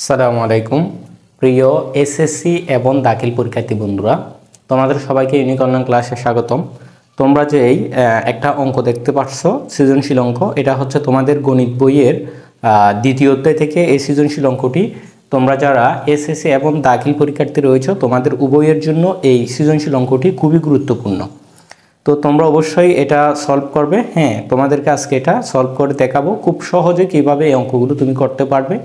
আসসালামু আলাইকুম প্রিয় এসএসসি এবং দাখিল পরীক্ষার্থী বন্ধুরা, তোমাদের সবাইকে ইউনিক অনলাইন ক্লাসে স্বাগতম। তোমরা যে একটা অঙ্ক দেখতে পাচ্ছ, সৃজনশীল অঙ্ক, এটা হচ্ছে তোমাদের গণিত বইয়ের দ্বিতীয় অধ্যায় থেকে এই সৃজনশীল অঙ্কটি তোমরা যারা এসএসসি এবং দাখিল পরীক্ষার্থী রয়েছে তোমাদের উভয়ের জন্য এই সৃজনশীল অঙ্কটি খুবই গুরুত্বপূর্ণ। তো তোমরা অবশ্যই এটা সলভ করবে। হ্যাঁ, তোমাদেরকে আজকে এটা সলভ করে দেখাবো খুব সহজে কিভাবে এই অঙ্কগুলো তুমি করতে পারবে,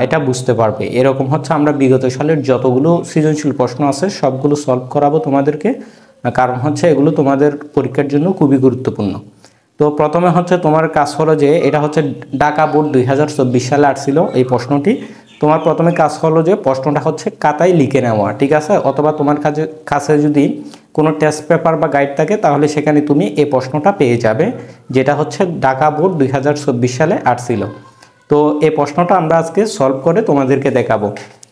এটা বুঝতে পারবে। এরকম হচ্ছে আমরা বিগত সালের যতগুলো সৃজনশীল প্রশ্ন আছে সবগুলো সলভ করাবো তোমাদেরকে, কারণ হচ্ছে এগুলো তোমাদের পরীক্ষার জন্য খুবই গুরুত্বপূর্ণ। তো প্রথমে হচ্ছে তোমার কাজ হলো যে এটা হচ্ছে ঢাকা বোর্ড 2024 সালে আসছিল এই প্রশ্নটি। তোমার প্রথমে কাজ হলো যে প্রশ্নটা হচ্ছে খাতায় লিখে নেওয়া, ঠিক আছে? অথবা তোমার কাছে যদি কোনো টেস্ট পেপার বা গাইড থাকে তাহলে সেখানে তুমি এই প্রশ্নটা পেয়ে যাবে, যেটা হচ্ছে ঢাকা বোর্ড 2024 সালে আসছিল। তো এই প্রশ্নটা আমরা আজকে সলভ করে তোমাদেরকে দেখাবো।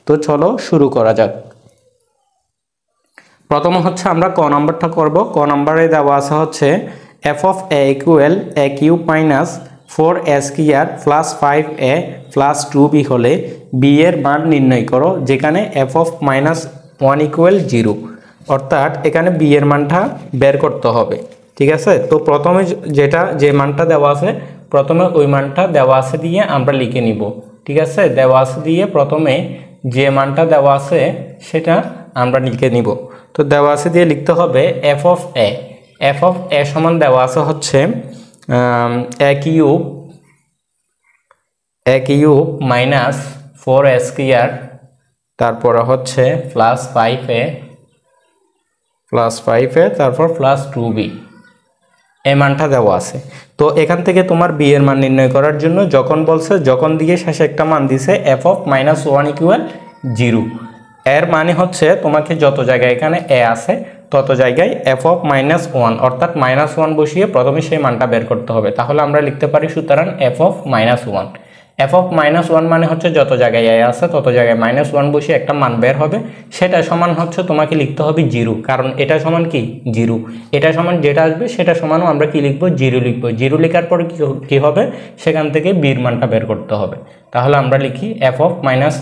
তো চলো শুরু করা যাক। প্রথমে হচ্ছে আমরা ক নাম্বারটা করব। ক নাম্বারে দেওয়া আছে হচ্ছে F of A equal A cube minus 4a square plus 5a plus 2b হলে b এর মান নির্ণয় করো, যেখানে এফ অফ মাইনাস 1 ইকুয়াল 0, অর্থাৎ এখানে b এর মানটা বের করতে হবে, ঠিক আছে? তো প্রথমে যে মানটা দেওয়া আছে প্রথমে ওই মানটা দেওয়া আছে দিয়ে আমরা লিখে নিব, ঠিক আছে? দেওয়া আছে দিয়ে প্রথমে যে মানটা দেওয়া আছে সেটা আমরা লিখে নিব। তো দেওয়া আছে দিয়ে লিখতে হবে এফ অফ এ সমান দেওয়া আছে হচ্ছে এ কিউব মাইনাস 4a স্কয়ার, তারপরে হচ্ছে প্লাস 5a তারপর প্লাস 2b, এই মানটা দেওয়া আছে। তো এখান থেকে তোমার বি এর মান নির্ণয় করার জন্য যখন দিয়ে শেষে একটা মান দিছে এফ অফ মাইনাস 1 ইকুয়াল 0, এর মানে হচ্ছে তোমাকে যত জায়গায় এখানে এ আছে তত জায়গায় এফ অফ মাইনাস 1 অর্থাৎ -1 বসিয়ে প্রথমে সেই মানটা বের করতে হবে। তাহলে আমরা লিখতে পারি সুতরাং এফ অফ মাইনাস 1 মানে হচ্ছে যত জায়গায় এ আছে তত জায়গায় -1 বসিয়ে একটা মান বের হবে, সেটা সমান হচ্ছে তোমাকে লিখতে হবে 0, কারণ এটা সমান কি 0, এটা সমান যেটা আসবে সেটা সমানও আমরা কি লিখবো 0 লিখবো। 0 লেখার পরে কি হবে সেখান থেকে বির মানটা বের করতে হবে। তাহলে আমরা লিখি এফ অফ মাইনাস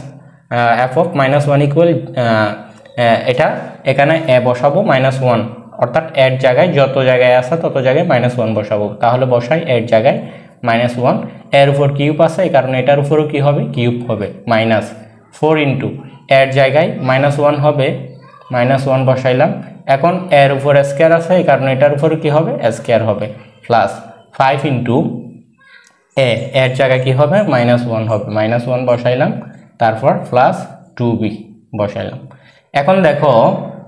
1 ইকুয়াল, এটা এখানে এ বসাবো -1, অর্থাৎ এর জায়গায় যত জায়গায় আছে তত জায়গায় -1 বসাবো। তাহলে বসাই এর জায়গায় -1, এর উপর কিউব আছে এই কারণে এটার উপরও কি হবে কিউব হবে, -4 ইন্টু এর জায়গায় -1 হবে, -1 বসাইলাম। এখন এর উপর স্কয়ার আছে এই কারণে এটার উপর কি হবে স্কয়ার হবে, প্লাস 5 ইন্টু এর জায়গায় কি হবে -1 হবে, -1 বসাইলাম, তারপর প্লাস 2b বসাইলাম। এখন দেখো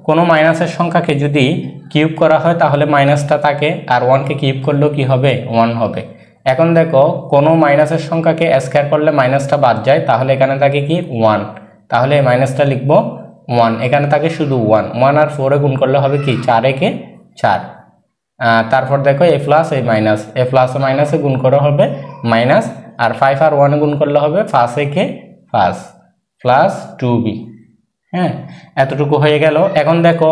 কোনো মাইনাসের সংখ্যাকে যদি কিউব করা হয় তাহলে মাইনাসটা থাকে, আর 1কে কিউব করলেও কি হবে 1 হবে। এখন দেখো কোনো মাইনাসের সংখ্যাকে স্কয়ার করলে মাইনাসটা বাদ যায়, তাহলে এখানে থাকে কি 1, তাহলে এই মাইনাসটা লিখবো 1, এখানে থাকে শুধু 1 আর 4 এ গুণ করলে হবে কি 4 একে 4, তারপর দেখো এ প্লাস এ মাইনাস, এ প্লাস ও মাইনাসে গুণ করা হবে মাইনাস, আর 5 আর 1 এ গুণ করলে হবে 5 একে 5 প্লাস 2b। হ্যাঁ, এতটুকু হয়ে গেল। এখন দেখো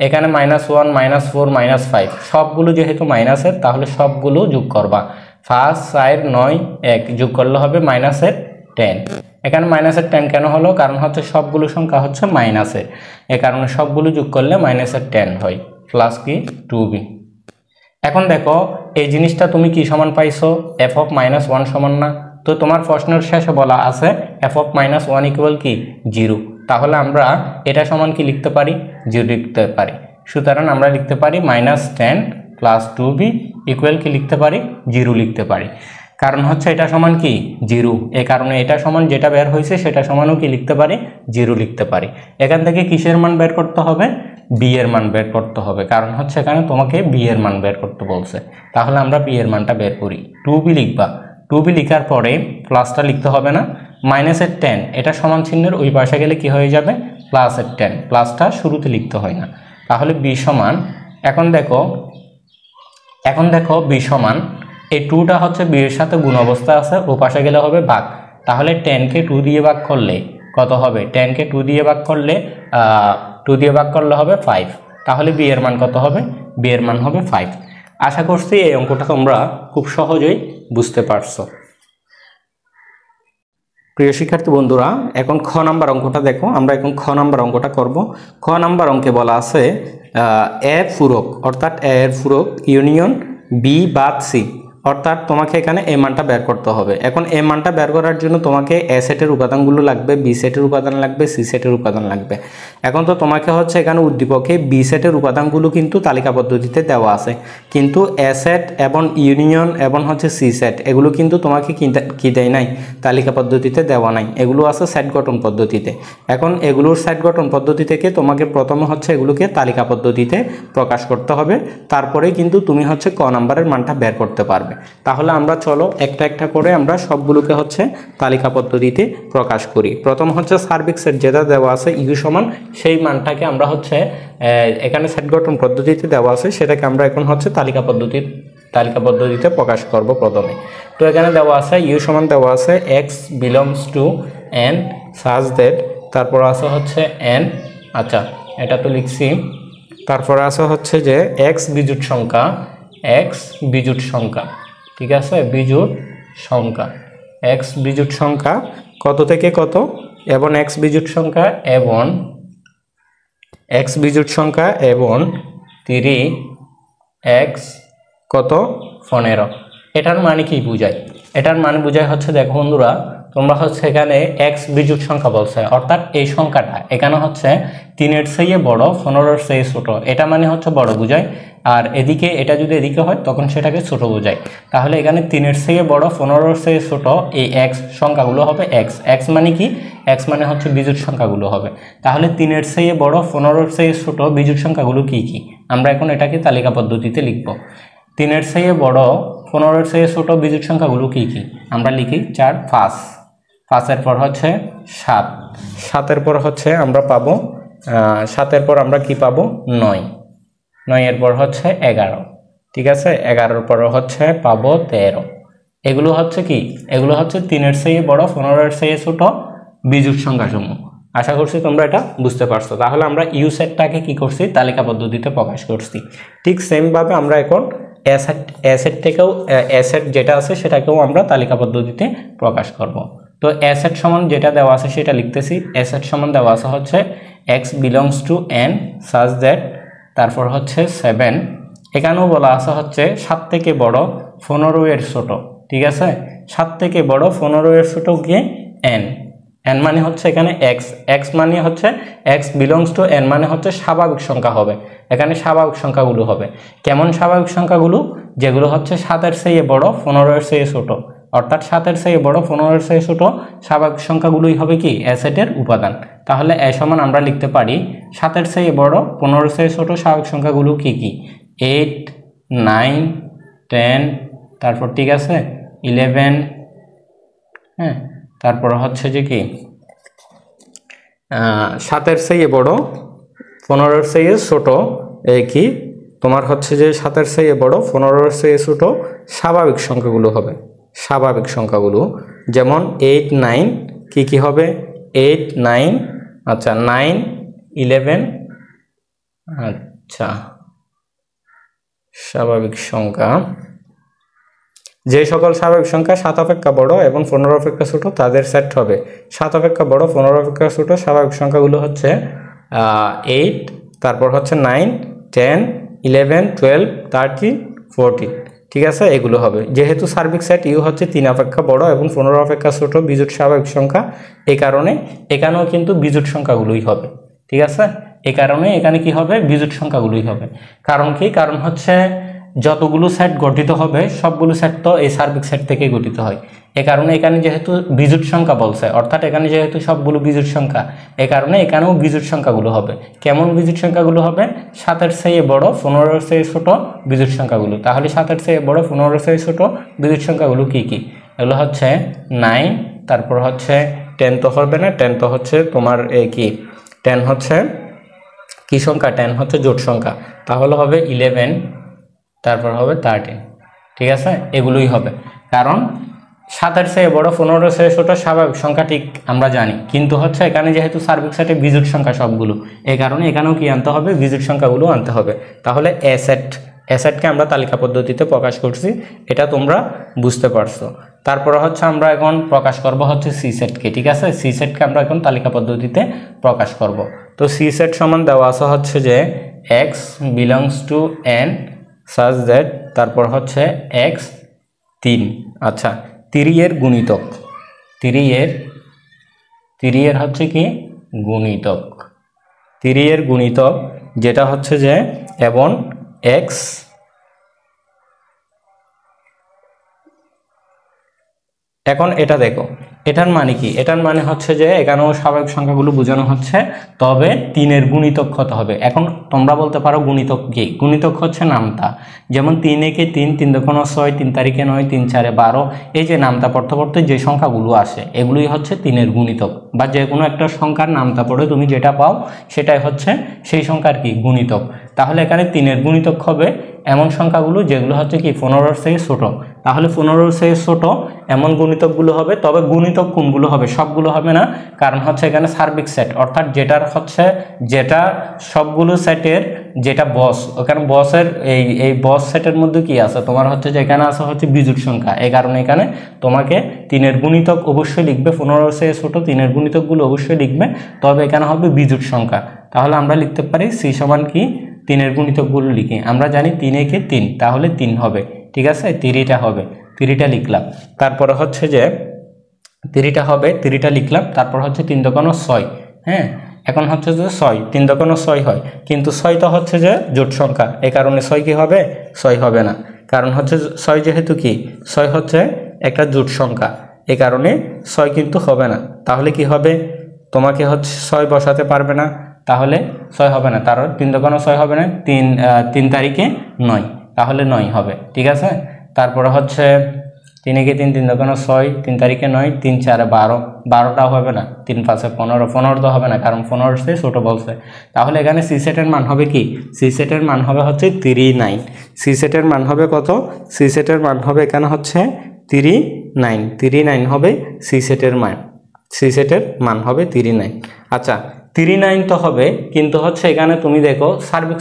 এখানে -1 -4 -5 সবগুলো যেহেতু মাইনাসের তাহলে সবগুলো যোগ করবা, 5 4 9 1 যোগ করলে হবে -10। এখানে -10 কেন হলো, কারণ হচ্ছে সবগুলো সংখ্যা হচ্ছে মাইনাসের, এ কারণে সবগুলো যোগ করলে -10 হয়, প্লাস কি 2b। এখন দেখো এই জিনিসটা তুমি কি সমান পাইছো, এফ অফ -1 সমান না? তো তোমার প্রশ্নের শেষে বলা আছে এফ অফ -1 ইকুয়াল কি 0, তাহলে আমরা এটা সমান কি লিখতে পারি 0 লিখতে পারি। সুতরাং আমরা লিখতে পারি -10 প্লাস 2b ইকুয়াল কি লিখতে পারি 0 লিখতে পারি, কারণ হচ্ছে এটা সমান কি 0, এই কারণে এটা সমান যেটা বের হয়েছে সেটা সমানও কি লিখতে পারি 0 লিখতে পারি। এখান থেকে কিসের মান বের করতে হবে, বি এর মান বের করতে হবে, কারণ হচ্ছে এখানে তোমাকে বি এর মান বের করতে বলছে। তাহলে আমরা বি এর মানটা বের করি, 2b লিখবা, 2b লিখার পরে প্লাসটা লিখতে হবে না, -10 এটা সমান চিহ্নের ওই পাশে গেলে কি হয়ে যাবে +10, প্লাসটা শুরুতে লিখতে হয় না। তাহলে বি সমান, এখন দেখো বি সমান এই 2টা হচ্ছে বি এর সাথে গুণ অবস্থা আছে, ও পাশে গেলে হবে ভাগ, তাহলে 10কে 2 দিয়ে ভাগ করলে কত হবে, 10কে 2 দিয়ে ভাগ করলে হবে 5, তাহলে বি এর মান কত হবে, বি এর মান হবে 5। আশা করছি এই অঙ্কটা তোমরা খুব সহজেই বুঝতে পারছো। প্রিয় শিক্ষার্থী বন্ধুরা, এখন খ নাম্বার অঙ্কটা দেখো। আমরা এখন খ নাম্বার অঙ্কটা করব। খ নাম্বার অঙ্কে বলা আছে এ পূরক, অর্থাৎ এ এর পূরক ইউনিয়ন বি বাদ সি, অর্থাৎ তোমাকে এখানে এ মানটা বের করতে হবে। এখন এ মানটা বের করার জন্য তোমাকে এ সেটের উপাদানগুলো লাগবে, বি সেটের উপাদান লাগবে, সি সেটের উপাদান লাগবে। এখন তো তোমাকে হচ্ছে এখানে উদ্দীপকে বি সেটের উপাদানগুলো কিন্তু তালিকা পদ্ধতিতে দেওয়া আছে, কিন্তু এ সেট এবং ইউনিয়ন এবং হচ্ছে সি সেট এগুলো কিন্তু তোমাকে কি দেয় নাই, তালিকা পদ্ধতিতে দেওয়া নাই, এগুলো আছে সেট গঠন পদ্ধতিতে। এখন এগুলোর সেট গঠন পদ্ধতি থেকে তোমাকে প্রথমে হচ্ছে এগুলোকে তালিকা পদ্ধতিতে প্রকাশ করতে হবে, তারপরেই কিন্তু তুমি হচ্ছে ক নাম্বারের মানটা বের করতে পারবে। তাহলে আমরা চলো একটা একটা করে আমরা সবগুলোকে হচ্ছে তালিকা পদ্ধতিতে প্রকাশ করি। প্রথম হচ্ছে সার্বিক সেট যেটা দেওয়া আছে ইউ সমান, সেই মানটাকে আমরা হচ্ছে এখানে সেট গঠন পদ্ধতিতে দেওয়া আছে, সেটাকে আমরা এখন হচ্ছে তালিকা পদ্ধতিতে প্রকাশ করব প্রথমে। তো এখানে দেওয়া আছে ইউ সমান দেওয়া আছে x belongs to N such that, তারপর আছে হচ্ছে এন, আচ্ছা এটা তো লিখছি। তারপর আছে হচ্ছে যে এক্স বিজোড় সংখ্যা, ঠিক আছে, বিজোড় সংখ্যা, এক্স বিজোড় সংখ্যা কত থেকে কত, এবং এক্স বিজোড় সংখ্যা এবং 3x কত 15। এটার মানে কি বোঝায়? এটার মানে বোঝায় হচ্ছে দেখো বন্ধুরা, তোমরা হচ্ছে এখানে এক্স বিজোড় সংখ্যা বলছে, অর্থাৎ এই সংখ্যাটা এখানে হচ্ছে 3-এর চেয়ে বড়, 15-এর চেয়ে ছোট, এটা মানে হচ্ছে বড় বোঝায়। আর এদিকে এটা যদি এদিকে হয় তখন সেটাকে ছোট বোঝায়। তাহলে এখানে 3-এর চেয়ে বড়, 15-এর চেয়ে ছোট এই এক্স সংখ্যাগুলো হবে এক্স মানে কি, এক্স মানে হচ্ছে বিজোড় সংখ্যাগুলো হবে। তাহলে 3-এর চেয়ে বড়, 15-এর চেয়ে ছোট বিজোড় সংখ্যাগুলো কি কি, আমরা এখন এটাকে তালিকা পদ্ধতিতে লিখব। 3-এর চেয়ে বড়, 15-এর চেয়ে ছোট বিজোড় সংখ্যাগুলো কি কি, আমরা লিখি 4, 5-এর পর হচ্ছে 7, 7-এর পর হচ্ছে আমরা পাবো 7-এর পর আমরা কি পাবো 9, 9-এর পর হচ্ছে 11, ঠিক আছে, 11-এর পর হচ্ছে পাবো 13। এগুলো হচ্ছে কি, এগুলো হচ্ছে 3-এর চেয়ে বড়, 15-এর চেয়ে ছোট বিজোড় সংখ্যাসমূহ। আশা করছি তোমরা এটা বুঝতে পারছো। তাহলে আমরা ইউ সেটটাকে কি করছি, তালিকা পদ্ধতিতে প্রকাশ করছি। ঠিক সেমভাবে আমরা এখন অ্যাসেট যেটা আছে সেটাকেও আমরা তালিকা পদ্ধতিতে প্রকাশ করব। তো অ্যাসেট সমান যেটা দেওয়া আছে সেটা লিখতেছি। অ্যাসেট সমান দেওয়া আছে হচ্ছে x belongs to N such that, তারপর হচ্ছে 7, এখানেও বলা আছে হচ্ছে 7 থেকে বড়, 15-এর ছোট, ঠিক আছে, 7 থেকে বড়, 15-এর ছোট গিয়ে এন, এন মানে হচ্ছে এখানে এক্স মানে হচ্ছে এক্স বিলংস টু এন মানে হচ্ছে স্বাভাবিক সংখ্যা হবে, এখানে স্বাভাবিক সংখ্যাগুলো হবে। কেমন স্বাভাবিক সংখ্যাগুলো, যেগুলো হচ্ছে 7-এর চেয়ে বড়, 15-এর চেয়ে ছোট, অর্থাৎ 7-এর চেয়ে বড়, 15-এর চেয়ে ছোট স্বাভাবিক সংখ্যাগুলোই হবে কি অ্যাসেটের উপাদান। তাহলে এ সমান আমরা লিখতে পারি 7-এর চেয়ে বড়, 15-এর চেয়ে ছোট স্বাভাবিক সংখ্যাগুলো কি কি, 8, 9, 10, তারপর ঠিক আছে 11, হ্যাঁ, তারপর হচ্ছে যে কি 7-এর চেয়ে বড়, 15-এর চেয়ে ছোট, কি তোমার হচ্ছে যে 7-এর চেয়ে বড়, 15-এর চেয়ে ছোট স্বাভাবিক সংখ্যাগুলো হবে, স্বাভাবিক সংখ্যাগুলো যেমন 8, 9 কি কি হবে, 8, 9, আচ্ছা 9, 11, আচ্ছা স্বাভাবিক সংখ্যা, যে সকল স্বাভাবিক সংখ্যা 7 অপেক্ষা বড় এবং 15 অপেক্ষা ছোট তাদের সেট হবে। 7 অপেক্ষা বড়, 15 অপেক্ষা ছোট স্বাভাবিক সংখ্যাগুলো হচ্ছে 8, তারপর হচ্ছে 9, 10, 11, 12, 13, 14, ঠিক আছে, এগুলো হবে। যেহেতু সার্বিক সেট ইউ হচ্ছে 3 অপেক্ষা বড় এবং 15 অপেক্ষা ছোট বিজোড় স্বাভাবিক সংখ্যা, এই কারণে এখানেও কিন্তু বিজোড় সংখ্যাগুলোই হবে, ঠিক আছে, এই কারণে এখানে কি হবে, বিজোড় সংখ্যাগুলোই হবে। কারণ কি, কারণ হচ্ছে যতগুলো সেট গঠিত হবে সবগুলো সেট তো এই সার্বিক সেট থেকে গঠিত হয়, এ কারণে এখানে যেহেতু বিজোড় সংখ্যা বলছে, অর্থাৎ এখানে যেহেতু সবগুলো বিজোড় সংখ্যা, এ কারণে এখানেও বিজোড় সংখ্যাগুলো হবে। কেমন বিজোড় সংখ্যাগুলো হবে, 7-এর চেয়ে বড়, 15-এর চেয়ে ছোট বিজোড় সংখ্যাগুলো। তাহলে 7-এর চেয়ে বড়, 15-এর চেয়ে ছোট বিজোড় সংখ্যাগুলো কি কি, এগুলো হচ্ছে 9, তারপর হচ্ছে 10 তো হবে না, 10 তো হচ্ছে তোমার কি 10 হচ্ছে কি সংখ্যা, 10 হচ্ছে জোড় সংখ্যা, তাহলে হবে 11, তারপর হবে 13, ঠিক আছে, এগুলোই হবে। কারণ 7-এর চেয়ে বড়, 15-এর চেয়ে ছোট স্বাভাবিক সংখ্যা ঠিক আমরা জানি, কিন্তু হচ্ছে এখানে যেহেতু সার্বিক সেটে বিজোড় সংখ্যা সবগুলো, এই কারণে এখানেও কি আনতে হবে, বিজোড় সংখ্যাগুলো আনতে হবে। তাহলে অ্যাসেটকে আমরা তালিকা পদ্ধতিতে প্রকাশ করছি, এটা তোমরা বুঝতে পারছো। তারপরে হচ্ছে আমরা এখন প্রকাশ করব হচ্ছে সি সেটকে, ঠিক আছে। সি সেটকে আমরা এখন তালিকা পদ্ধতিতে প্রকাশ করব। তো সি সেট সমান দেওয়া আছে হচ্ছে যে x belongs to N such that, তারপর হচ্ছে এক্স 3, আচ্ছা 3 এর গুণিতক, 3 এর হচ্ছে কি গুণিতক, 3 এর গুণিতক যেটা হচ্ছে যে এবং এক্স এখন এটা দেখো, এটার মানে কি, এটার মানে হচ্ছে যে এখানেও স্বাভাবিক সংখ্যাগুলো বোঝানো হচ্ছে, তবে 3 এর গুণিতক কত হবে। এখন তোমরা বলতে পারো গুণিতক কি, গুণিতক হচ্ছে নামতা, যেমন 3 একে 3, 3 দুগুণে 6, 3 তারিখে 9, 3 4 12, এই যে নামতা পড়তে পড়তে যে সংখ্যাগুলো আসে এগুলোই হচ্ছে 3 এর গুণিতক, বা যে কোনো একটা সংখ্যার নামতা পড়ে তুমি যেটা পাও সেটাই হচ্ছে সেই সংখ্যার কি গুণিতক। তাহলে এখানে 3 এর গুণিতক হবে এমন সংখ্যাগুলো যেগুলো হচ্ছে কি 15 থেকে ছোট, তাহলে 15 থেকে ছোট এমন গুণিতকগুলো হবে। তবে গুণিতক কোনগুলো হবে, সবগুলো হবে না, কারণ হচ্ছে এখানে সার্বিক সেট, অর্থাৎ যেটার হচ্ছে যেটা সবগুলো সেটের যেটা বস, ওখানে বসের এই বস সেটের মধ্যে কি আছে তোমার হচ্ছে যে এখানে আছে হচ্ছে বিজোড় সংখ্যা, এই কারণে এখানে তোমাকে 3 এর গুণিতক অবশ্যই লিখবে, 15 থেকে ছোট 3 এর গুণিতকগুলো অবশ্যই লিখবে, তবে এখানে হবে বিজোড় সংখ্যা। তাহলে আমরা লিখতে পারি সি সমান কি 3 এর গুণিতকগুলো লিখি, আমরা জানি 3 একে 3, তাহলে 3 হবে, ঠিক আছে, 3টা হবে, 3টা লিখলাম। তারপরে হচ্ছে যে 3টা হবে, 3টা লিখলাম। তারপর হচ্ছে 3 দুগুণে 6, হ্যাঁ এখন হচ্ছে যে 6, 3 দুগুণে 6 হয়, কিন্তু 6 তো হচ্ছে যে জোট সংখ্যা, এই কারণে 6 কি হবে, 6 হবে না, কারণ হচ্ছে 6 যেহেতু কি 6 হচ্ছে একটা জোট সংখ্যা, এই কারণে 6 কিন্তু হবে না। তাহলে কি হবে, তোমাকে হচ্ছে 6 বসাতে পারবে না, তাহলে 6 হবে না, তার 3 দুগুণে 6 হবে না, 3 তারিখে 9, তাহলে 9 হবে, ঠিক আছে। তারপরে হচ্ছে 3 একে 3, 3 দুগুণে 6, 3 তারিখে 9, 3 4 12, 12টাও হবে না, 3 5 15, 15 তো হবে না, কারণ 15 সে ছোট বলছে। তাহলে এখানে সি সেটের মান হবে কি, সি সেটের মান হবে হচ্ছে 39, সি সেটের মান হবে কত, সি সেটের মান হবে এখানে হচ্ছে 39 হবে সি সেটের মান, সি সেটের মান হবে 39। আচ্ছা 39 তো হবে, কিন্তু হচ্ছে এখানে তুমি দেখো সার্বিক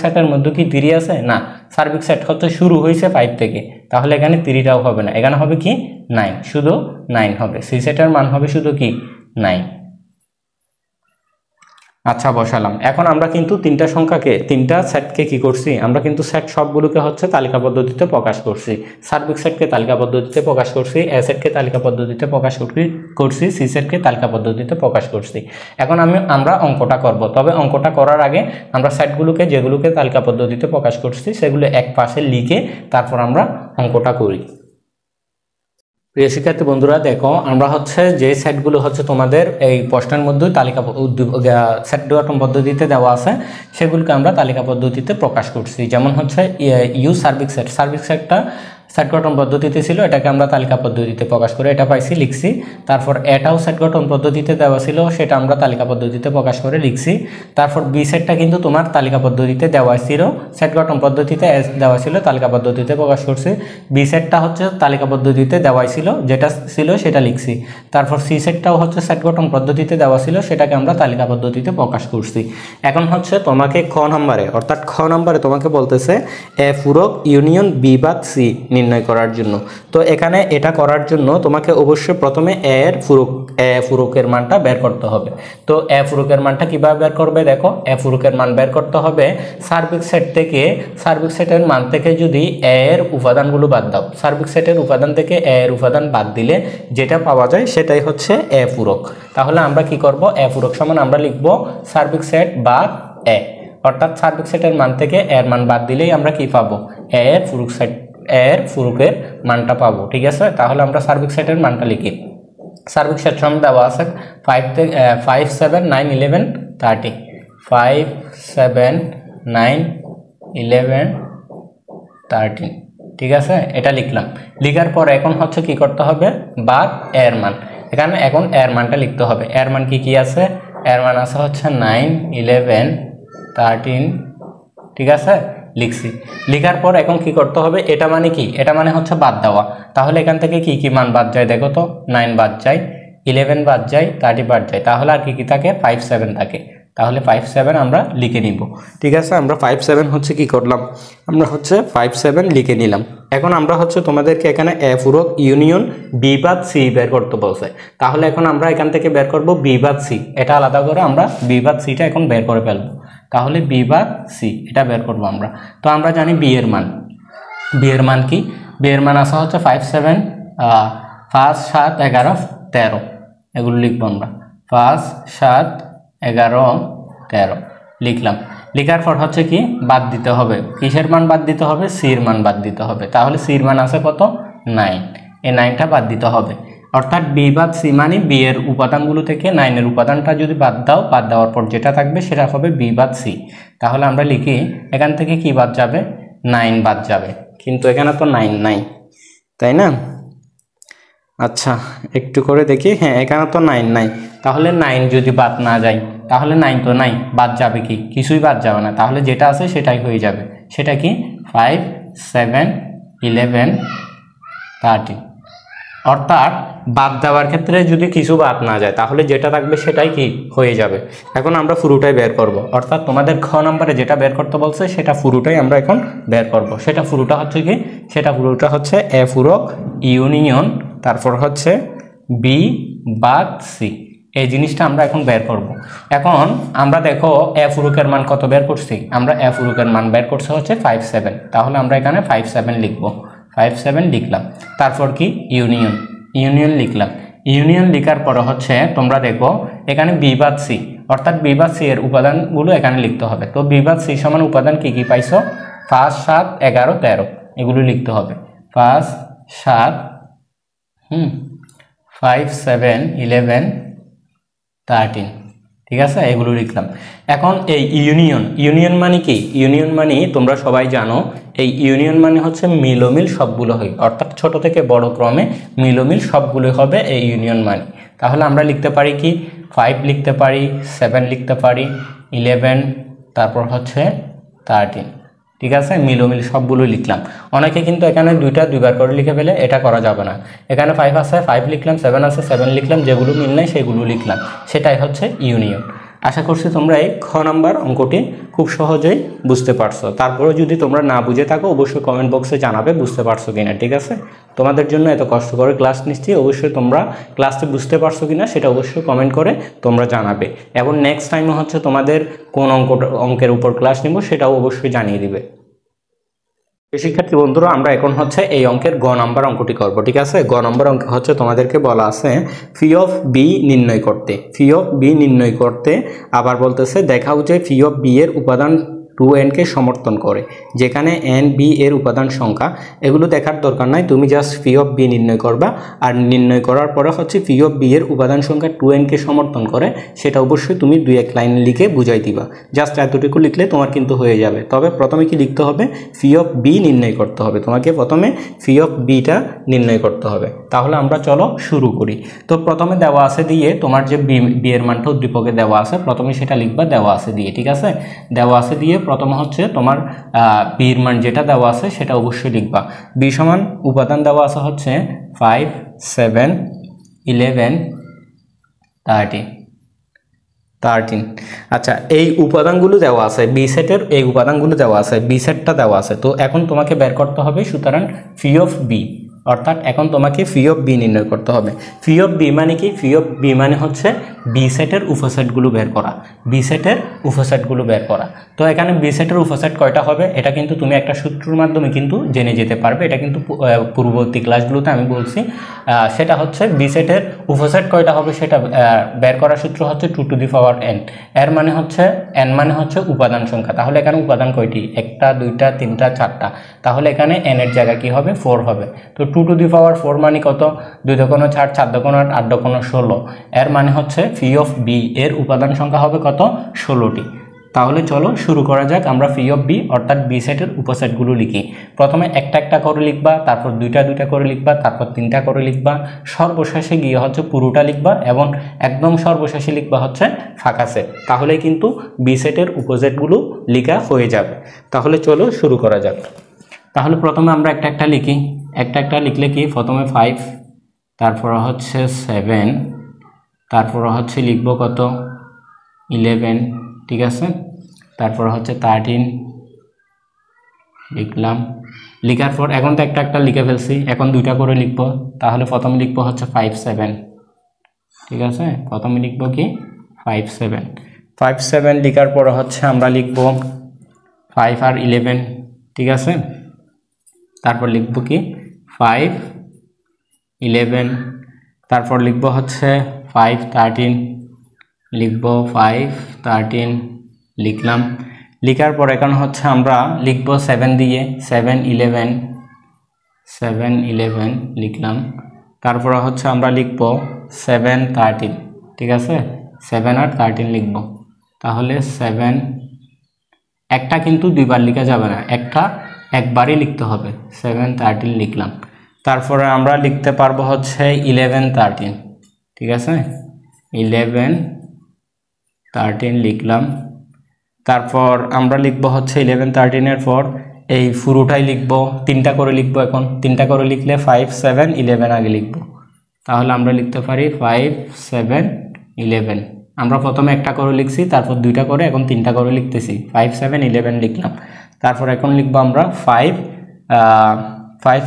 সেটের মধ্যে কি 3 আছে না, সার্বিক সেট হচ্ছে শুরু হয়েছে 5 থেকে, তাহলে এখানে 3টাও হবে না, এখানে হবে কি 9, শুধু 9 হবে, সি সেটের মান হবে শুধু কি 9। আচ্ছা বসালাম। এখন আমরা কিন্তু তিনটা সেটকে কি করছি, আমরা কিন্তু সেট সবগুলোকে হচ্ছে তালিকা পদ্ধতিতে প্রকাশ করছি, সার্বিক সেটকে তালিকা পদ্ধতিতে প্রকাশ করছি, এ সেটকে তালিকা পদ্ধতিতে প্রকাশ করছি, সি সেটকে তালিকা পদ্ধতিতে প্রকাশ করছি। এখন আমরা অঙ্কটা করব, তবে অঙ্কটা করার আগে আমরা সেটগুলোকে যেগুলোকে তালিকা পদ্ধতিতে প্রকাশ করছি সেগুলো এক পাশে লিখে তারপর আমরা অঙ্কটা করি। প্রিয় শিক্ষার্থী বন্ধুরা দেখো, আমরা হচ্ছে যে সেটগুলো হচ্ছে তোমাদের এই প্রশ্নের মধ্যে তালিকা সেট গঠন পদ্ধতিতে দেওয়া আছে সেগুলোকে আমরা তালিকা পদ্ধতিতে প্রকাশ করছি। যেমন হচ্ছে ইউ সার্বিক সেটটা সেট গঠন পদ্ধতিতে ছিল, এটাকে আমরা তালিকা পদ্ধতিতে প্রকাশ করে এটা পাইছি লিখছি। তারপর এটাও সেট গঠন পদ্ধতিতে দেওয়া ছিল, সেটা আমরা তালিকা পদ্ধতিতে প্রকাশ করে লিখছি। তারপর বি সেটটা কিন্তু তোমার তালিকা পদ্ধতিতে দেওয়া ছিল, সেট গঠন পদ্ধতিতে দেওয়া ছিল, তালিকা পদ্ধতিতে প্রকাশ করছি। বি সেটটা হচ্ছে তালিকা পদ্ধতিতে দেওয়াই ছিল, যেটা ছিল সেটা লিখছি। তারপর সি সেটটাও হচ্ছে সেট গঠন পদ্ধতিতে দেওয়া ছিল, সেটাকে আমরা তালিকা পদ্ধতিতে প্রকাশ করছি। এখন হচ্ছে তোমাকে খ নম্বরে তোমাকে বলতেছে এ পূরক ইউনিয়ন বি বাদ সি নির্ণয় করার জন্য। তো এখানে এটা করার জন্য তোমাকে অবশ্যই প্রথমে এ পূরকের মানটা বের করতে হবে। তো এ পূরকের মানটা কিভাবে বের করবে, দেখো এ পূরকের মান বের করতে হবে সার্বিক সেটের মান থেকে যদি এ এর উপাদানগুলো বাদ দাও, সার্বিক সেটের উপাদান থেকে এ এর উপাদান বাদ দিলে যেটা পাওয়া যায় সেটাই হচ্ছে এ পূরক। তাহলে আমরা কি করব, এ পূরক সমান আমরা লিখব সার্বিক সেট বাদ এ, অর্থাৎ সার্বিক সেটের মান থেকে এর মান বাদ দিলেই আমরা কি পাবো, এর পূরকের মানটা পাবো, ঠিক আছে। তাহলে আমরা সার্বিক সেটের মানটা লিখি। সার্বিক সেট সমান দেওয়া আছে 5 7 9 11 30, 5 7 9 11 13, ঠিক আছে, এটা লিখলাম। লিখার পর এখন হচ্ছে কি করতে হবে, বাদ এর মান, এখানে এখন এর মানটা লিখতে হবে। এর মান কি আছে, এর মান আছে হচ্ছে 9 11 13, ঠিক আছে, লিখছি। লিখার পর এখন কি করতে হবে, এটা মানে কি, এটা মানে হচ্ছে বাদ দেওয়া। তাহলে এখান থেকে কি কি মান বাদ যায় দেখো তো, 9 বাদ যায়, 11 বাদ যায়, 30 বাদ যায়, তাহলে আর কি কি থাকে, 5 7 থাকে। তাহলে 5 7 আমরা লিখে নিব। ঠিক আছে, আমরা 5 7 হচ্ছে কি করলাম, আমরা হচ্ছে 5 7 লিখে নিলাম। এখন আমরা হচ্ছে তোমাদেরকে এখানে এ পূরক ইউনিয়ন বি বাদ সি বের করতে বলছে। তাহলে এখন আমরা এখান থেকে বের করব বি বাদ সি, এটা আলাদা করে আমরা বি বাদ সিটা এখন বের করে ফেলবো। তাহলে বি বাদ সি এটা বের করব আমরা। তো আমরা জানি বি এর মান, বি এর মান কি, বি এর মান আসা হচ্ছে 5 7 5 7 11 13, এগুলো লিখবো আমরা 5 7 11 13 লিখলাম। লেখার পর হচ্ছে কি বাদ দিতে হবে, কিসের মান বাদ দিতে হবে, সির মান বাদ দিতে হবে। তাহলে সির মান আছে কত 9, এই 9টা বাদ দিতে হবে। অর্থাৎ বি বাদ সি মানে বি এর উপাদানগুলো থেকে 9 এর উপাদানটা যদি বাদ দাও, বাদ দেওয়ার পর যেটা থাকবে সেটা হবে বি বাদ সি। তাহলে আমরা লিখি এখান থেকে কি বাদ যাবে, 9 বাদ যাবে, কিন্তু এখানে তো 9 নাই, তাই না? আচ্ছা একটু করে দেখি, হ্যাঁ এখানে তো 9 নাই। তাহলে 9 যদি বাদ না যায়, তাহলে 9 তো নাই, বাদ যাবে কি, কিছুই বাদ যাবে না। তাহলে যেটা আছে সেটাই হয়ে যাবে। সেটা কি 5 7 11 13। অর্থাৎ বাদ দেওয়ার ক্ষেত্রে যদি কিছু বাদ না যায় তাহলে যেটা থাকবে সেটাই কি হয়ে যাবে। এখন আমরা পুরোটাই বের করব, অর্থাৎ তোমাদের খ নম্বরে যেটা বের করতে বলছে সেটা পুরোটাই আমরা এখন বের করব। সেটা পুরোটা হচ্ছে কি, সেটা পুরোটা হচ্ছে এ পূরক ইউনিয়ন তারপর হচ্ছে বি বাদ সি, এই জিনিসটা আমরা এখন বের করব। এখন আমরা দেখো এ পূরকের মান কত বের করছি, আমরা এ পূরকের মান বের করছে হচ্ছে 5 7। তাহলে আমরা এখানে 5 7 লিখব, 5 7 লিখলাম। তারপর কি ইউনিয়ন, ইউনিয়ন লিখলাম। ইউনিয়ন লেখার পরে হচ্ছে তোমরা দেখো এখানে বি বাদ সি, অর্থাৎ বি বাদ সি এর উপাদানগুলো এখানে লিখতে হবে। তো বি বাদ সি সমান উপাদান কি কি পাইছো, 5 7 11 13, এগুলো লিখতে হবে। 5 7 5 7 11 13, ঠিক আছে, এগুলো লিখলাম। এখন এই ইউনিয়ন, ইউনিয়ন মানে কি, ইউনিয়ন মানে তোমরা সবাই জানো এই ইউনিয়ন মানে হচ্ছে মিলোমিল সবগুলো হয়, অর্থাৎ ছোট থেকে বড় ক্রমে মিলোমিল সবগুলো হবে এই ইউনিয়ন মানে। তাহলে আমরা লিখতে পারি কি 5 লিখতে পারি, 7 লিখতে পারি, 11 তারপর হচ্ছে 13, ঠিক আছে, মিলোমিল সবগুলো লিখলাম। অনেকে কিন্তু এখানে দুইবার করে লিখে ফেলে, এটা করা যাবে না। এখানে 5 আছে 5 লিখলাম, 7 আছে 7 লিখলাম, যেগুলো মিল নাই সেগুলো লিখলাম, সেটাই হচ্ছে ইউনিয়ন। আশা করছি তোমরা এই খ নাম্বার অঙ্কটি খুব সহজেই বুঝতে পারছো। তারপরে যদি তোমরা না বুঝে থাকো অবশ্যই কমেন্ট বক্সে জানাবে বুঝতে পারছো কিনা, ঠিক আছে। তোমাদের জন্য এত কষ্ট করে ক্লাস নিচ্ছি, অবশ্যই তোমরা ক্লাসটি বুঝতে পারছো কিনা সেটা অবশ্যই কমেন্ট করে তোমরা জানাবে। এবং নেক্সট টাইমে হচ্ছে তোমাদের কোন অঙ্কের উপর ক্লাস নিব সেটাও অবশ্যই জানিয়ে দিবে। শিক্ষার্থী বন্ধুরা, আমরা এখন হচ্ছে এই অঙ্কের গ নাম্বার অঙ্কটি করব, ঠিক আছে। গ নাম্বার অঙ্ক হচ্ছে তোমাদেরকে বলা আছে ফি অফ বি নির্ণয় করতে, ফি অফ বি নির্ণয় করতে আবার বলতেছে দেখাও যে ফি অফ বি এর উপাদান 2n কে সমর্থন করে, যেখানে n b এর উপাদান সংখ্যা, এগুলো দেখার দরকার নাই, তুমি জাস্ট ফি অফ বি নির্ণয় করবা। আর নির্ণয় করার পরে হচ্ছে ফি অফ বি এর উপাদান সংখ্যা 2n কে সমর্থন করে, সেটা অবশ্যই তুমি 2-1 লাইন লিখে বুঝাই দিবা। জাস্ট এতটুকু লিখলে তোমার কিন্তু হয়ে যাবে। তবে প্রথমে কি লিখতে হবে, ফি অফ বি নির্ণয় করতে হবে, তোমাকে প্রথমে ফি অফ বিটা নির্ণয় করতে হবে। তাহলে আমরা চলো শুরু করি। তো প্রথমে দেওয়া আছে দিয়ে তোমার যে বি এর মানটা উদ্দীপকে দেওয়া আছে, প্রথমে সেটা লিখবা দেওয়া আছে দিয়ে, ঠিক আছে। দেওয়া আছে দিয়ে প্রথমে হচ্ছে তোমার বির মান যেটা দেওয়া আছে সেটা অবশ্যই লিখবা। বি সমান উপাদান দেওয়া আছে হচ্ছে 5 7 11 13। আচ্ছা, এই উপাদানগুলো দেওয়া আছে বি সেটের, এই উপাদানগুলো দেওয়া আছে, বি সেটটা দেওয়া আছে। তো এখন তোমাকে বের করতে হবে সুতরাং ফি অফ বি, অর্থাৎ এখন তোমাকে ফি অফ বি নির্ণয় করতে হবে। ফি অফ বি মানে কি, ফি অফ বি মানে হচ্ছে বি সেটের উপসেটগুলো বের করা, বি সেটের উপসেটগুলো বের করা। তো এখানে বি সেটের উপসেট কয়টা হবে এটা কিন্তু তুমি একটা সূত্রের মাধ্যমে কিন্তু জেনে যেতে পারবে। এটা কিন্তু পূর্ববর্তী ক্লাসগুলোতে আমি বলছি। সেটা হচ্ছে বি সেটের উপসেট কয়টা হবে সেটা বের করার সূত্র হচ্ছে 2 টু দি পাওয়ার n। এর মানে হচ্ছে n মানে হচ্ছে উপাদান সংখ্যা। তাহলে এখানে উপাদান কয়টি, 1টা 2টা 3টা 4টা, তাহলে এখানে n এর জায়গায় কি হবে 4 হবে। তো 2 টু দি পাওয়ার 4 মানে কত, 2 দোকানো 4 4 দোকানো 8 8 দোকানো 16। এর মানে হচ্ছে ফি অফ বি এর উপাদান সংখ্যা হবে কত, 16টি। তাহলে চলো শুরু করা যাক। আমরা ফি অফ বি অর্থাৎ বি সেটের উপসেটগুলো লিখি। প্রথমে একটা একটা করে লিখবা, তারপর দুইটা দুইটা করে লিখবা, তারপর তিনটা করে লিখবা, সর্বশেষে গিয়ে হচ্ছে পুরোটা লিখবা এবং একদম সর্বশেষে লিখবা হচ্ছে ফাঁকা সেট। তাহলে কিন্তু বি সেটের উপসেটগুলো লেখা হয়ে যাবে। তাহলে চলো শুরু করা যাক। তাহলে প্রথমে আমরা একটা একটা লিখি। একটা একটা লিখলে কি, প্রথমে 5, তারপর হচ্ছে 7, তারপর হচ্ছে লিখবো কত 11, ঠিক আছে। তারপর হচ্ছে 13 লিখলাম। লিখার পর এখন তো একটা একটা লিখে ফেলছি, এখন দুইটা করে লিখবো। তাহলে প্রথমে লিখবো হচ্ছে 5 7, ঠিক আছে। প্রথমে লিখবো কি 5 7। 5 7 লিখার পর হচ্ছে আমরা লিখবো 5 আর 11, ঠিক আছে। তারপর লিখবো কি 5 11। তারপর লিখবো হচ্ছে 5 13, লিখবো 5 13 লিখলাম। লিখার পর এখন হচ্ছে আমরা লিখবো 7 দিয়ে 7 11 7 11 লিখলাম। তারপর হচ্ছে আমরা লিখবো 7 13, ঠিক আছে। 7 আর 13 লিখবো। তাহলে 7, একটা কিন্তু দুইবার লেখা যাবে না, একটা একবারই লিখতে হবে। 7 13 লিখলাম। তারপরে আমরা লিখতে পারবো হচ্ছে 11 13, ঠিক আছে। 11 13 লিখলাম। তারপর আমরা লিখবো হচ্ছে 11 13 এর পর এই পুরোটাই লিখবো, তিনটা করে লিখবো। এখন তিনটা করে লিখলে 5 7 11 আগে লিখবো। তাহলে আমরা লিখতে পারি 5 7 11। আমরা প্রথমে একটা করে লিখছি, তারপর দুইটা করে, এখন তিনটা করে লিখতেছি। 5 7 11 লিখলাম। তারপর এখন লিখবো আমরা 5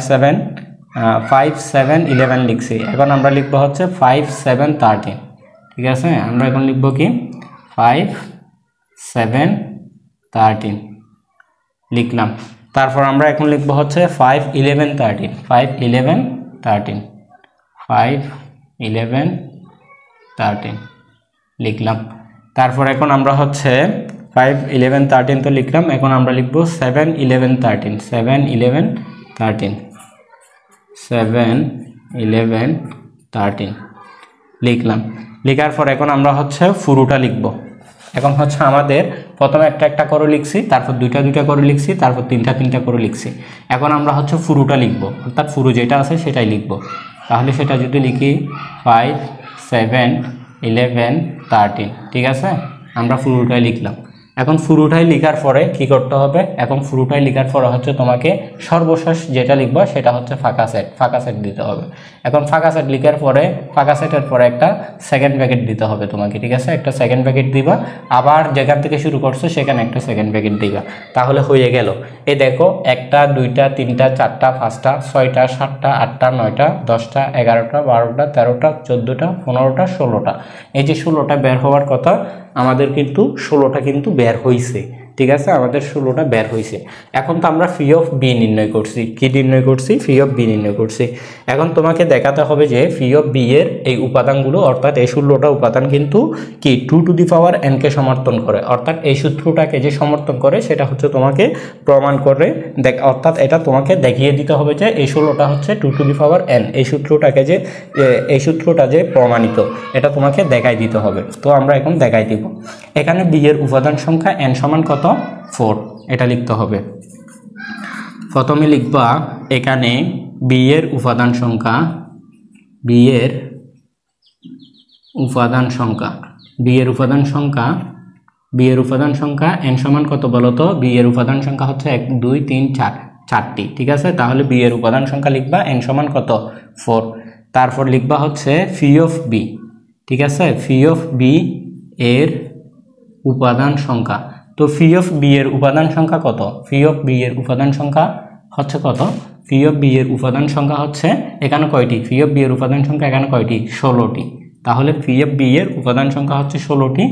7 11 লিখছি। এখন আমরা লিখবো হচ্ছে 5 7 13, ঠিক আছে। আমরা এখন লিখবো কি 5 7 13 লিখলাম। তারপর আমরা এখন লিখবো হচ্ছে 5 11 13 5 11 13 5 11 13 লিখলাম। তারপর এখন আমরা হচ্ছে 5 11 13 তো লিখলাম। এখন আমরা লিখবো 7 11 13 7 11 13 7 11 13 লিখলাম। লিখার পর এখন আমরা হচ্ছে পুরোটা লিখবো। এখন হচ্ছে আমাদের প্রথমে একটা একটা করে লিখছি, তারপর দুইটা দুইটা করে লিখছি, তারপর তিনটা তিনটা করে লিখছি। এখন আমরা হচ্ছে পুরোটা লিখবো, অর্থাৎ পুরো যেটা আছে সেটাই লিখবো। তাহলে সেটা যদি লিখি 5 7 11 13, ঠিক আছে। আমরা পুরোটাই লিখলাম। এখন পুরোটাই লেখার পরে কি করতে হবে? এখন পুরোটাই লেখার পরে হচ্ছে তোমাকে সর্বশেষ যেটা লিখবা সেটা হচ্ছে ফাঁকা সেট দিতে হবে। এখন ফাঁকা সেট লেখার পরে ফাঁকা সেটের পরে একটা সেকেন্ড ব্র্যাকেট দিতে হবে তোমাকে, ঠিক আছে। একটা সেকেন্ড ব্র্যাকেট দিবা, আবার যেখান থেকে শুরু করছো সেখানে একটা সেকেন্ড ব্র্যাকেট দিবা, তাহলে হয়ে গেল। এই দেখো, একটা দুইটা তিনটা চারটা পাঁচটা ছয়টা সাতটা আটটা নয়টা 10টা 11টা 12টা 13টা 14টা 15টা 16টা, এই যে 16টা বের হওয়ার কথা আমাদের, কিন্তু 16টা কিন্তু বের হয়েছে, ঠিক আছে। আমাদের 16টা বের হয়েছে। এখন তো আমরা ফি অফ বি নির্ণয় করছি। কি নির্ণয় করছি? ফি অফ বি নির্ণয় করছি। এখন তোমাকে দেখাতে হবে যে ফি অফ বি এর এই উপাদানগুলো, অর্থাৎ এই 16টা উপাদান কিন্তু কি 2 টু দি পাওয়ার n কে সমর্থন করে, অর্থাৎ এই সূত্রটাকে যে সমর্থন করে সেটা হচ্ছে তোমাকে প্রমাণ করে অর্থাৎ এটা তোমাকে দেখিয়ে দিতে হবে যে এই 16টা হচ্ছে 2 টু দি পাওয়ার n। এই সূত্রটাকে যে এই সূত্রটা যে প্রমাণিত, এটা তোমাকে দেখাই দিতে হবে। তো আমরা এখন দেখাই দিব। এখানে বি এর উপাদান সংখ্যা n সমান কত? 4, এটা লিখতে হবে। প্রথমে লিখবা এখানে বি এর উপাদান সংখ্যা, বি এর উপাদান সংখ্যা, বি এর উপাদান সংখ্যা, বি এর উপাদান সংখ্যা n সমান কত বলো তো? বি এর উপাদান সংখ্যা হচ্ছে 1 2 3 4, 4টি, ঠিক আছে। তাহলে বি এর উপাদান সংখ্যা লিখবা n সমান কত? 4। তারপর লিখবা হচ্ছে ফি অফ বি, ঠিক আছে। ফি অফ বি এর উপাদান সংখ্যা। তো ফি অফ বি এর উপাদান সংখ্যা কত? ফি অফ বি এর উপাদান সংখ্যা হচ্ছে কত? ফি অফ বি এর উপাদান সংখ্যা হচ্ছে এখানে কয়টি? ফি অফ বি এর উপাদান সংখ্যা এখানে কয়টি? 16টি। তাহলে ফি অফ বি এর উপাদান সংখ্যা হচ্ছে 16টি,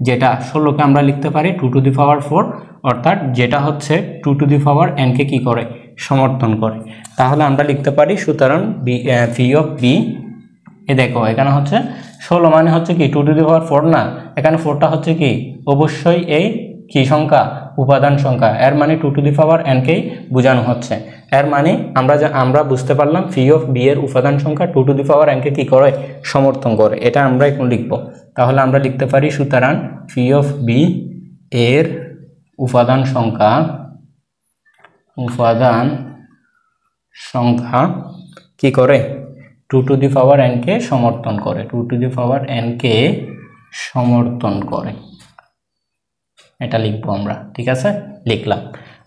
যেটা 16কে আমরা লিখতে পারি 2 টু দি পাওয়ার 4, অর্থাৎ যেটা হচ্ছে 2 টু দি পাওয়ার n কে কি করে? সমর্থন করে। তাহলে আমরা লিখতে পারি সুতরাং ফি অফ বি, এ দেখো এখানে হচ্ছে 16 মানে হচ্ছে কি 2 টু দি পাওয়ার 4 না, এখানে 4টা হচ্ছে কি অবশ্যই এই কি সংখ্যা? উপাদান সংখ্যা। এর মানে 2 টু দি পাওয়ার n কেই বোঝানো হচ্ছে। এর মানে আমরা বুঝতে পারলাম ফি অফ বি এর উপাদান সংখ্যা 2 টু দি পাওয়ার n কে কি করে? সমর্থন করে। এটা আমরা এখন লিখব। তাহলে আমরা লিখতে পারি সুতরাং ফি অফ বি এর উপাদান সংখ্যা, উপাদান সংখ্যা কি করে? 2 টু দি পাওয়ার n কে সমর্থন করে, 2 টু দি পাওয়ার n কে সমর্থন করে। এটা লিখবো আমরা, ঠিক আছে। লিখলাম।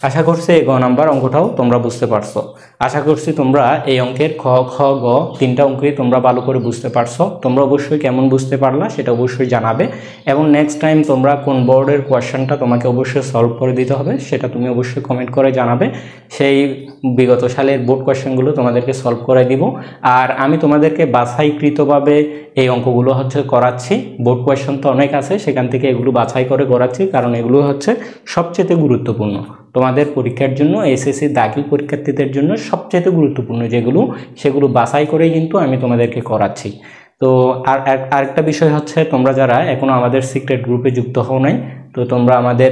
আশা করছি এই গ নাম্বার অঙ্কটাও তোমরা বুঝতে পারছো। আশা করছি তোমরা এই অঙ্কের খ খ গ তিনটা অঙ্কই তোমরা ভালো করে বুঝতে পারছো। তোমরা অবশ্যই কেমন বুঝতে পারলা সেটা অবশ্যই জানাবে, এবং নেক্সট টাইম তোমরা কোন বোর্ডের কোয়েশ্চেনটা তোমাকে অবশ্যই সলভ করে দিতে হবে সেটা তুমি অবশ্যই কমেন্ট করে জানাবে। সেই বিগত সালের বোর্ড কোয়েশ্চেনগুলো তোমাদেরকে সলভ করে দিব। আর আমি তোমাদেরকে বাছাইকৃতভাবে এই অঙ্কগুলো করাচ্ছি। বোর্ড কোয়েশ্চেন তো অনেক আছে, সেখান থেকে এগুলো বাছাই করে করাচ্ছি, কারণ এগুলো সবচেয়ে গুরুত্বপূর্ণ তোমাদের পরীক্ষার জন্য, এসএসসি দাখিল পরীক্ষার্থীদের জন্য সবচেয়ে গুরুত্বপূর্ণ যেগুলো, সেগুলো বাছাই করেই কিন্তু আমি তোমাদেরকে করাচ্ছি। তো আরেকটা বিষয় তোমরা যারা এখনও আমাদের সিক্রেট গ্রুপে যুক্ত হও নাই, তো তোমরা আমাদের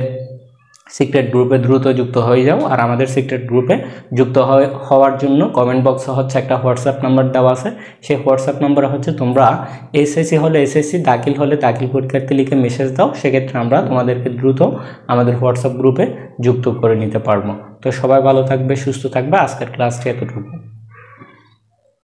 সিক্রেট গ্রুপে দ্রুত যুক্ত হয়ে যাও। আর আমাদের সিক্রেট গ্রুপে যুক্ত হওয়ার জন্য কমেন্ট বক্সে একটা হোয়াটসঅ্যাপ নাম্বার দেওয়া আছে। সেই হোয়াটসঅ্যাপ নাম্বারে তোমরা এসএসসি হলে এসএসসি, দাখিল হলে দাখিল পরীক্ষার্থী লিখে মেসেজ দাও, সেক্ষেত্রে আমরা তোমাদেরকে দ্রুত আমাদের হোয়াটসঅ্যাপ গ্রুপে যুক্ত করে নিতে পারবো। তো সবাই ভালো থাকবে, সুস্থ থাকবে। আজকের ক্লাসটি এতটুকু।